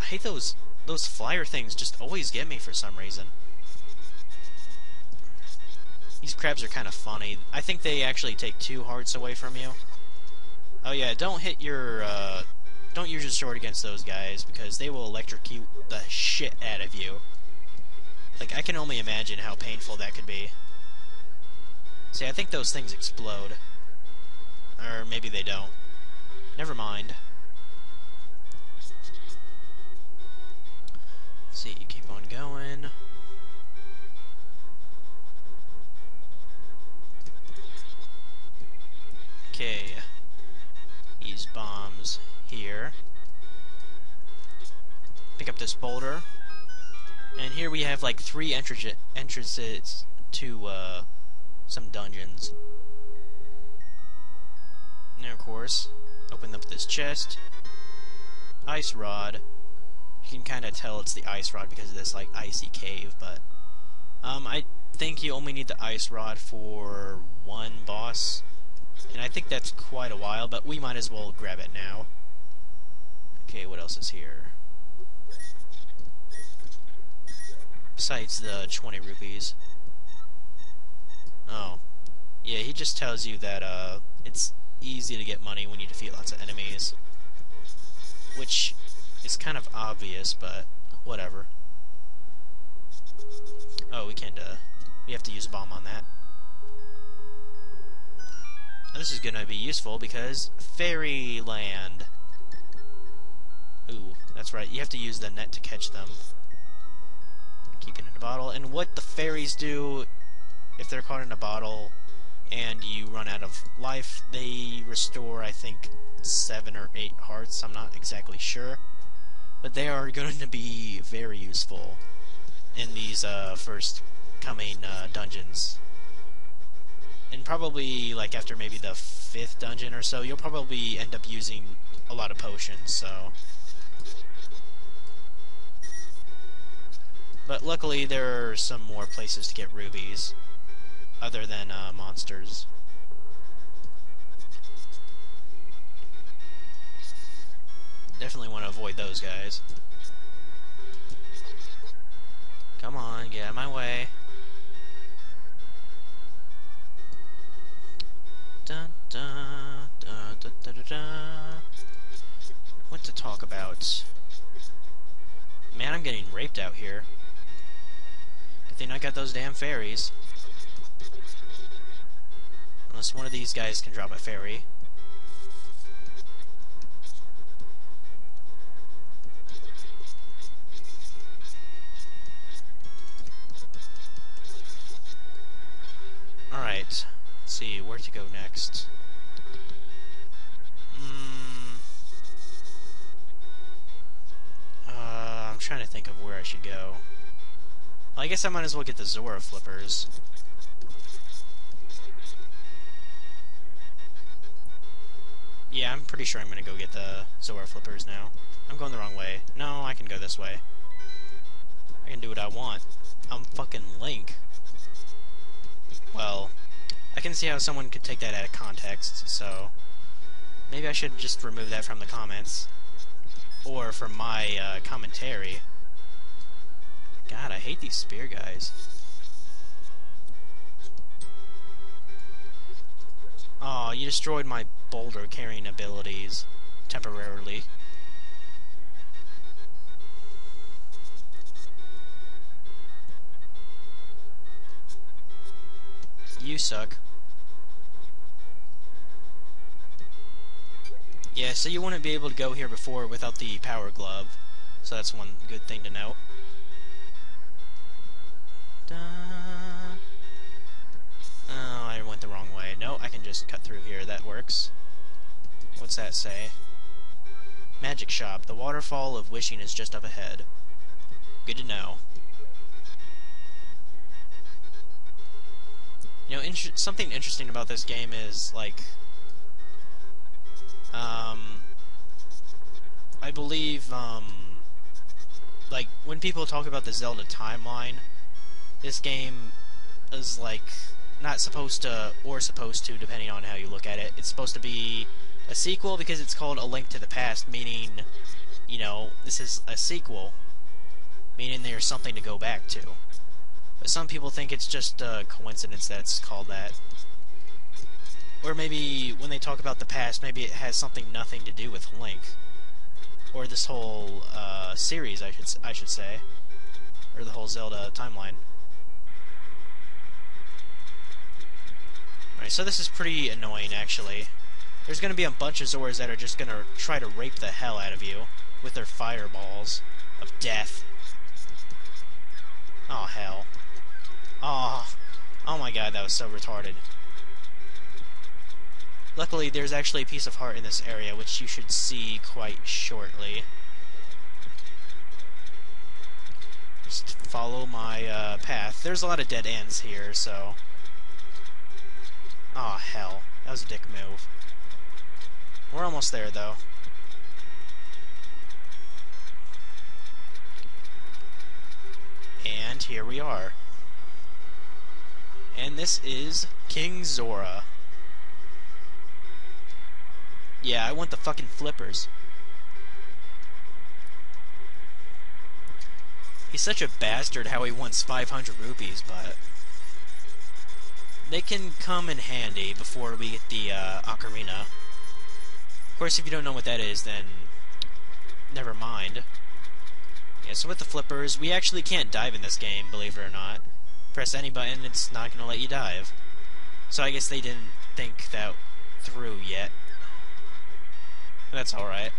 hate those flyer things. Just always get me for some reason. These crabs are kind of funny. I think they actually take 2 hearts away from you. Oh yeah, don't use your sword against those guys because they will electrocute the shit out of you. Like, I can only imagine how painful that could be. See, I think those things explode. Or maybe they don't. Never mind. Let's see, keep on going. Okay. Use bombs here. Pick up this boulder. And here we have like 3 entrances to some dungeons. And of course, open up this chest. Ice rod. You can kind of tell it's the ice rod because of this like icy cave, but I think you only need the ice rod for 1 boss. And I think that's quite a while, but we might as well grab it now. Okay, what else is here? Besides the 20 rupees. Oh. Yeah, he just tells you that it's easy to get money when you defeat lots of enemies. Which is kind of obvious, but whatever. Oh, we can't, we have to use a bomb on that. And this is gonna be useful because Fairyland. Ooh, that's right, you have to use the net to catch them. Keep it in a bottle, and what the fairies do, if they're caught in a bottle and you run out of life, they restore, I think, 7 or 8 hearts, I'm not exactly sure. But they are going to be very useful in these first coming dungeons. And probably, like, after maybe the 5th dungeon or so, you'll probably end up using a lot of potions, so... But luckily, there are some more places to get rubies, other than monsters. Definitely want to avoid those guys. Come on, get out of my way. Dun, dun, dun, dun, dun, dun, dun. What to talk about? Man, I'm getting raped out here. Good thing I got those damn fairies. Unless one of these guys can drop a fairy. Alright, let's see where to go next. I'm trying to think of where I should go. Well, I guess I might as well get the Zora flippers. Yeah, I'm pretty sure I'm gonna go get the Zora flippers now. I'm going the wrong way. No, I can go this way. I can do what I want. I'm fucking Link. Well, I can see how someone could take that out of context, so maybe I should just remove that from the comments. Or from my commentary. God, I hate these spear guys. Aw, you destroyed my boulder carrying abilities temporarily. You suck. Yeah, so you wouldn't be able to go here before without the power glove. So that's one good thing to note. Oh, I went the wrong way. No, I can just cut through here. That works. What's that say? Magic shop. The waterfall of wishing is just up ahead. Good to know. You know, something interesting about this game is, like, I believe, like, when people talk about the Zelda timeline, this game is, like, not supposed to, or supposed to, depending on how you look at it. It's supposed to be a sequel because it's called A Link to the Past, meaning you know, this is a sequel, meaning there's something to go back to. But some people think it's just a coincidence that it's called that. Or maybe when they talk about the past, maybe it has nothing to do with Link. Or this whole series, I should say. Or the whole Zelda timeline. Alright, so this is pretty annoying, actually. There's gonna be a bunch of Zoras that are just gonna try to rape the hell out of you with their fireballs of death. Oh, hell. Oh my god, that was so retarded. Luckily, there's actually a piece of heart in this area, which you should see quite shortly. Just follow my path. There's a lot of dead ends here, so... Oh, hell. That was a dick move. We're almost there, though. And here we are. And this is King Zora. Yeah, I want the fucking flippers. He's such a bastard how he wants 500 rupees, but... they can come in handy before we get the ocarina. Of course, if you don't know what that is, then... never mind. Yeah, so with the flippers, we actually can't dive in this game, believe it or not. Press any button, it's not going to let you dive. So I guess they didn't think that through yet. That's alright.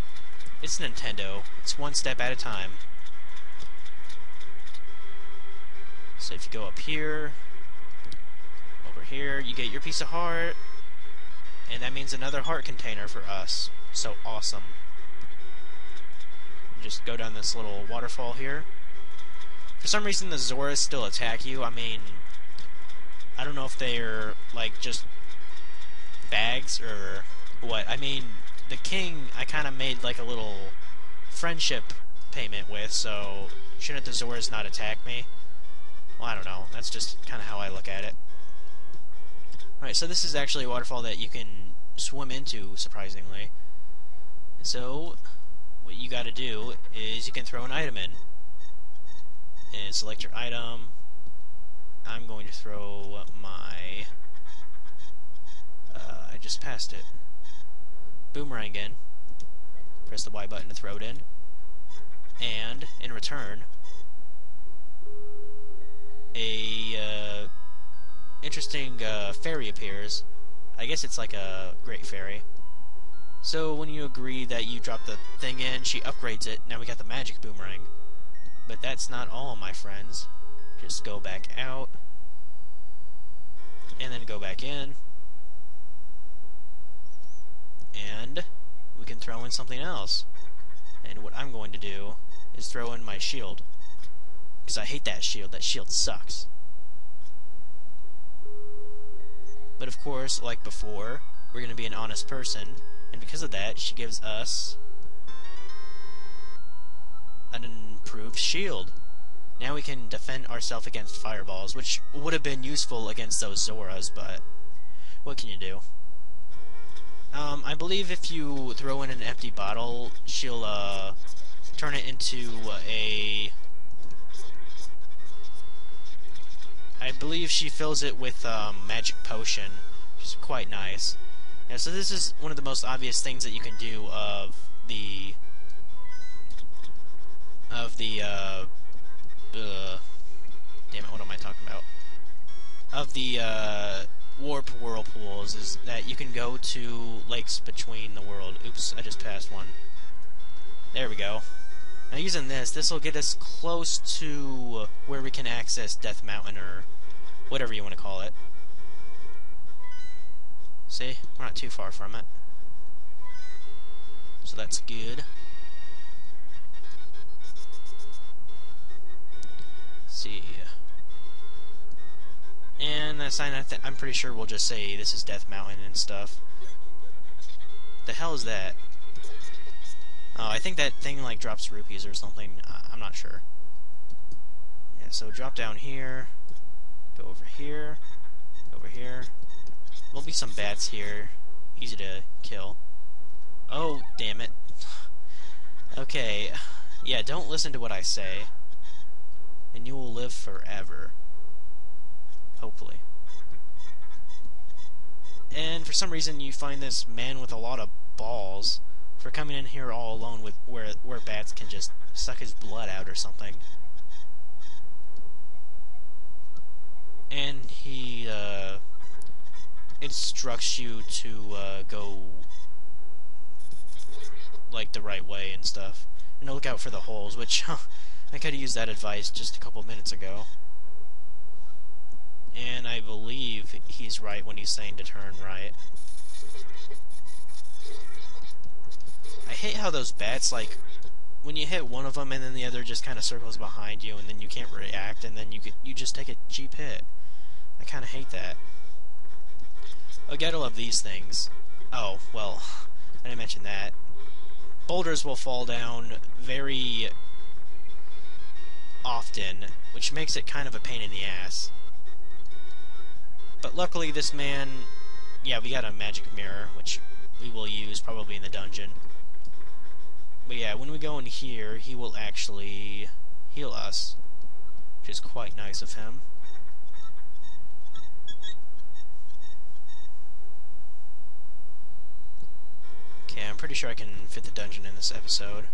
It's Nintendo. It's one step at a time. So if you go up here, over here, you get your piece of heart, and that means another heart container for us. So awesome. Just go down this little waterfall here. For some reason, the Zoras still attack you. I mean, I don't know if they're, like, just bags or what. I mean, the king, I kind of made, like, a little friendship payment with, so shouldn't the Zoras not attack me? Well, I don't know. That's just kind of how I look at it. Alright, so this is actually a waterfall that you can swim into, surprisingly. So, what you gotta do is you can throw an item in. And select your item. I'm going to throw my... I just passed it. Boomerang in. Press the Y button to throw it in. And, in return, a interesting fairy appears. I guess it's like a great fairy. So when you agree that you drop the thing in, she upgrades it. Now we got the magic boomerang. But that's not all, my friends. Just go back out. And then go back in. And we can throw in something else. And what I'm going to do is throw in my shield. Because I hate that shield. That shield sucks. But of course, like before, we're going to be an honest person. And because of that, she gives us an improved shield. Now we can defend ourselves against fireballs, which would have been useful against those Zoras, but what can you do? I believe if you throw in an empty bottle, she'll turn it into a... I believe she fills it with magic potion, which is quite nice. Yeah, so this is one of the most obvious things that you can do damn it, what am I talking about? Of the warp whirlpools is that you can go to lakes between the world. Oops, I just passed one. There we go. Now using this will get us close to where we can access Death Mountain or whatever you want to call it. See? We're not too far from it. So that's good. Let's see. And that sign, I'm pretty sure we'll just say this is Death Mountain and stuff. The hell is that? Oh, I think that thing like drops rupees or something. I'm not sure. Yeah, so drop down here. Go over here. Over here. There'll be some bats here. Easy to kill. Oh, damn it. Okay, yeah, don't listen to what I say, and you will live forever. Hopefully. And for some reason you find this man with a lot of balls for coming in here all alone with where bats can just suck his blood out or something. And he instructs you to go like the right way and stuff. And to look out for the holes, which I could have used that advice just a couple minutes ago. And I believe he's right when he's saying to turn right. I hate how those bats, like, when you hit one of them and then the other just kind of circles behind you and then you can't react and then you just take a cheap hit. I kind of hate that. I gotta love these things. Oh, well, I didn't mention that. Boulders will fall down very often, which makes it kind of a pain in the ass. But luckily this man, yeah, we got a magic mirror, which we will use probably in the dungeon. But yeah, when we go in here, he will actually heal us, which is quite nice of him. Okay, I'm pretty sure I can fit the dungeon in this episode.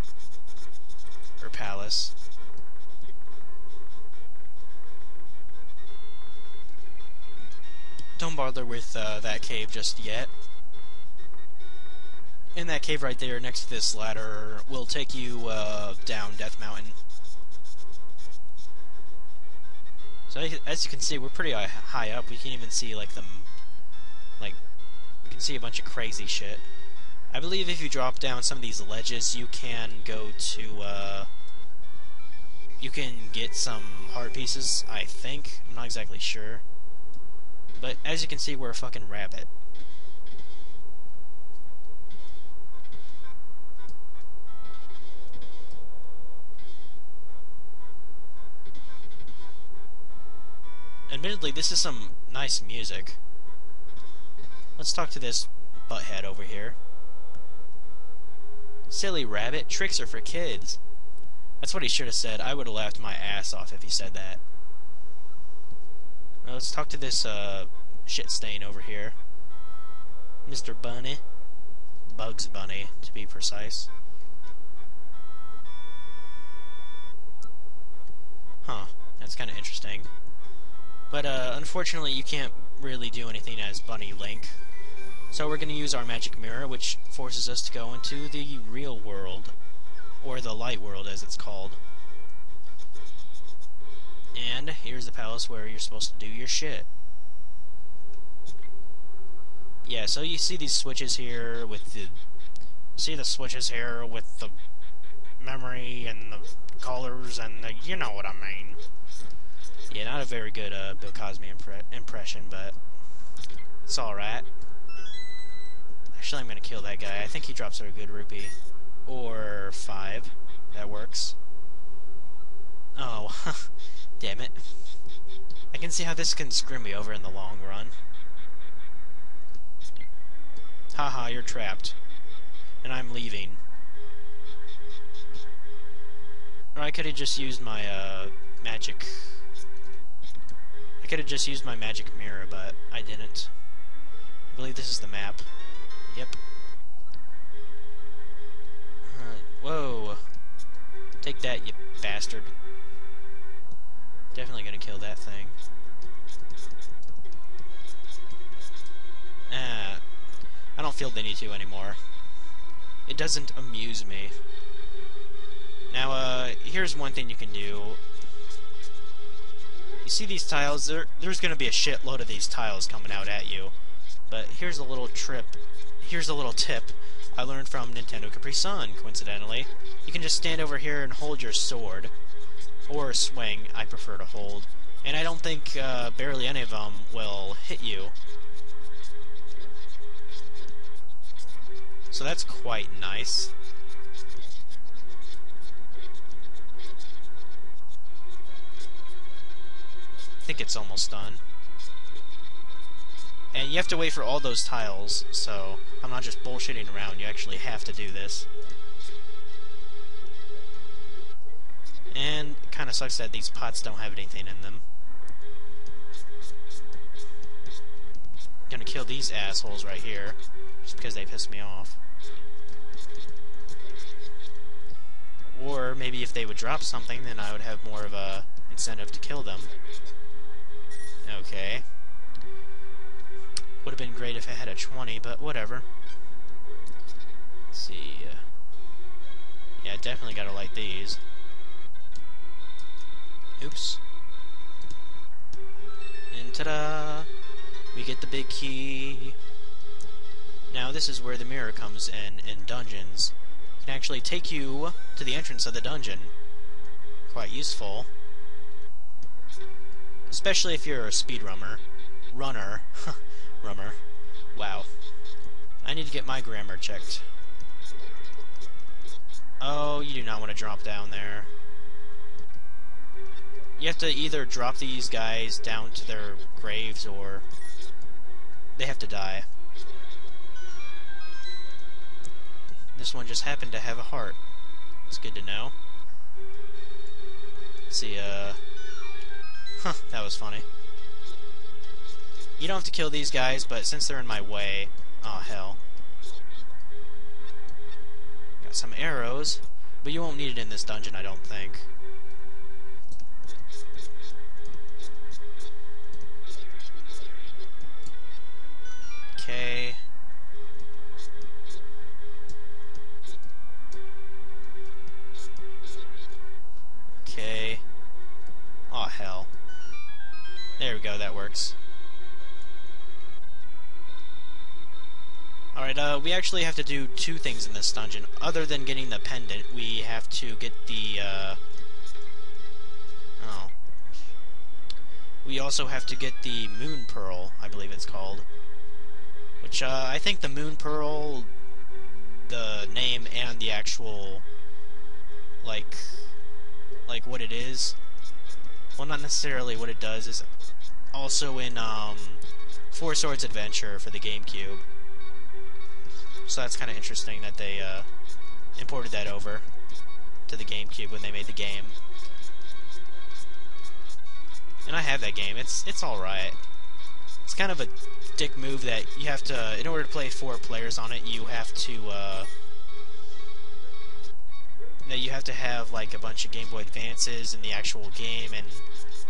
Or palace. Don't bother with that cave just yet. And that cave right there next to this ladder will take you down Death Mountain. So as you can see, we're pretty high up. We can even see like we can see a bunch of crazy shit. I believe if you drop down some of these ledges, you can go to you can get some heart pieces. I think, I'm not exactly sure. But as you can see, we're a fucking rabbit. Admittedly, this is some nice music. Let's talk to this butthead over here. Silly rabbit, tricks are for kids. That's what he should have said. I would have laughed my ass off if he said that. Well, let's talk to this shit stain over here. Mr. Bunny. Bugs Bunny, to be precise. Huh, that's kind of interesting. But unfortunately you can't really do anything as Bunny Link. So we're going to use our magic mirror, which forces us to go into the real world. Or the light world, as it's called. And here's the palace where you're supposed to do your shit. Yeah, so you see these switches here with the... See the switches here with the memory and the colors and the... You know what I mean. Yeah, not a very good Bill Cosby impression, but it's alright. Actually, I'm gonna kill that guy. I think he drops her a good rupee. Or 5. That works. Oh, damn it. I can see how this can screw me over in the long run. Haha, you're trapped. And I'm leaving. Or I could have just used my magic... I could have just used my magic mirror, but I didn't. I believe this is the map. Yep. Whoa. Take that, you bastard. Definitely gonna kill that thing. I don't feel the need to anymore. It doesn't amuse me. Now, here's one thing you can do. You see these tiles? There's gonna be a shitload of these tiles coming out at you. But here's a little tip I learned from Nintendo Capri Sun, coincidentally. You can just stand over here and hold your sword. Or swing, I prefer to hold. And I don't think barely any of them will hit you. So that's quite nice. I think it's almost done. And you have to wait for all those tiles, so I'm not just bullshitting around, you actually have to do this. of sucks that these pots don't have anything in them. Gonna kill these assholes right here, just because they pissed me off. Or maybe if they would drop something, then I would have more of a incentive to kill them. Okay. Would have been great if I had a 20, but whatever. Let's see. Yeah, definitely gotta light these. Oops. And ta-da! We get the big key. Now this is where the mirror comes in dungeons. It can actually take you to the entrance of the dungeon. Quite useful. Especially if you're a speedrunner. Runner. Rummer. Wow. I need to get my grammar checked. Oh, you do not want to drop down there. You have to either drop these guys down to their graves or they have to die. This one just happened to have a heart. It's good to know. Let's see, huh, that was funny. You don't have to kill these guys, but since they're in my way... Aw, hell. Got some arrows, but you won't need it in this dungeon, I don't think. Okay. Okay. Aw, hell. There we go, that works. Alright, we actually have to do two things in this dungeon. Other than getting the pendant, we have to get the, oh. We also have to get the moon pearl, I believe it's called. Which, I think the moon pearl, the name and the actual, like what it is, well, not necessarily what it does, is also in, Four Swords Adventure for the GameCube. So that's kind of interesting that they, imported that over to the GameCube when they made the game. And I have that game. It's alright. It's kind of a dick move that you have to, in order to play 4 players on it, you have to have like a bunch of Game Boy Advances in the actual game and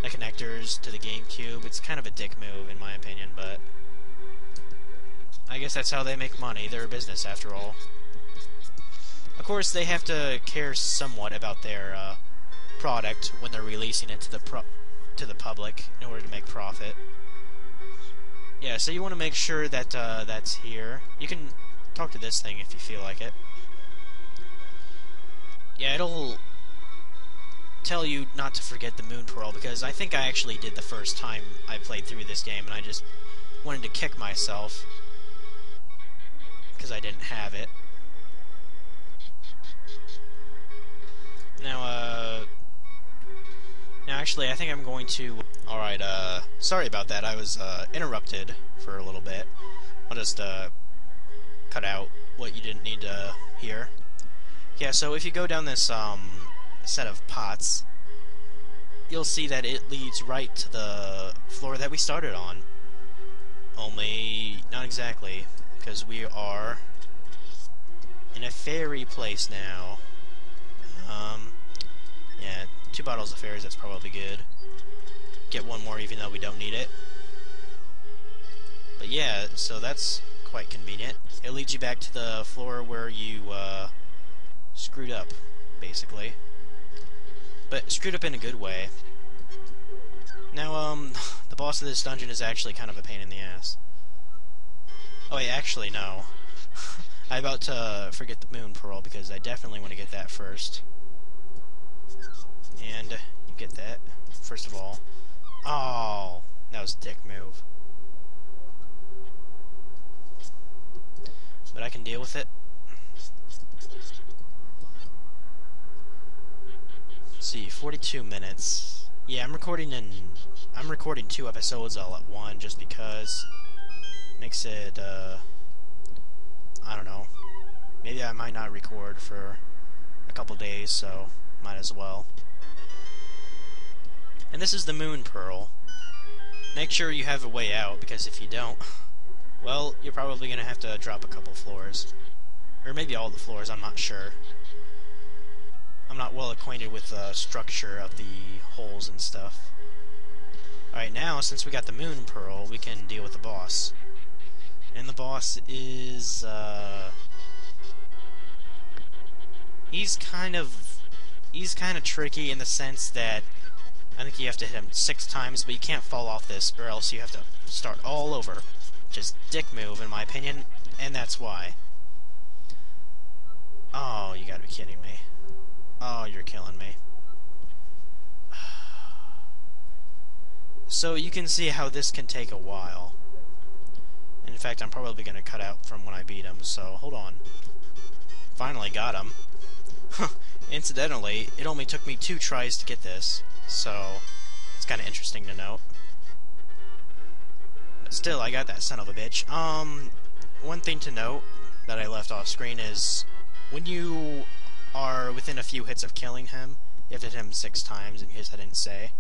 the connectors to the GameCube. It's kind of a dick move in my opinion, but I guess that's how they make money. They're a business after all. Of course, they have to care somewhat about their product when they're releasing it to the public in order to make profit. Yeah, so you want to make sure that that's here. You can talk to this thing if you feel like it. Yeah, it'll tell you not to forget the moon pearl, because I think I actually did the first time I played through this game, and I just wanted to kick myself because I didn't have it. Now, actually, I think I'm going to... Alright, sorry about that. I was, interrupted for a little bit. I'll just, cut out what you didn't need to hear. Yeah, so if you go down this, set of pots, you'll see that it leads right to the floor that we started on. Only, not exactly, because we are in a fairy place now. Yeah, 2 bottles of fairies, that's probably good. Get 1 more even though we don't need it. But yeah, so that's quite convenient. It leads you back to the floor where you, screwed up, basically. But screwed up in a good way. Now, the boss of this dungeon is actually kind of a pain in the ass. Oh wait, actually, no. I'm about to forget the moon pearl, because I definitely want to get that first. And you get that, first of all. Oh, that was a dick move. But I can deal with it. Let's see, 42 minutes. Yeah, I'm recording 2 episodes all at once, just because makes it, I don't know. Maybe I might not record for a couple days, so might as well. And this is the Moon Pearl. Make sure you have a way out, because if you don't, well, you're probably going to have to drop a couple floors. Or maybe all the floors, I'm not sure. I'm not well acquainted with the structure of the holes and stuff. Alright, now, since we got the Moon Pearl, we can deal with the boss. And the boss is, he's kind of tricky in the sense that I think you have to hit him 6 times, but you can't fall off this, or else you have to start all over. Which is dick move, in my opinion, and that's why. Oh, you gotta be kidding me. Oh, you're killing me. So you can see how this can take a while. And in fact, I'm probably gonna cut out from when I beat him, so hold on. Finally got him. Incidentally, it only took me 2 tries to get this, so it's kinda interesting to note. But still, I got that son of a bitch. One thing to note that I left off screen is when you are within a few hits of killing him, you have to hit him 6 times, in case I didn't say.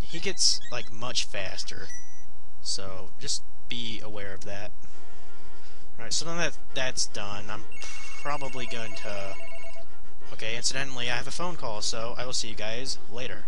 He gets, like, much faster. So, just be aware of that. Alright, so now that that's done, I'm probably going to... Okay, incidentally, I have a phone call, so I will see you guys later.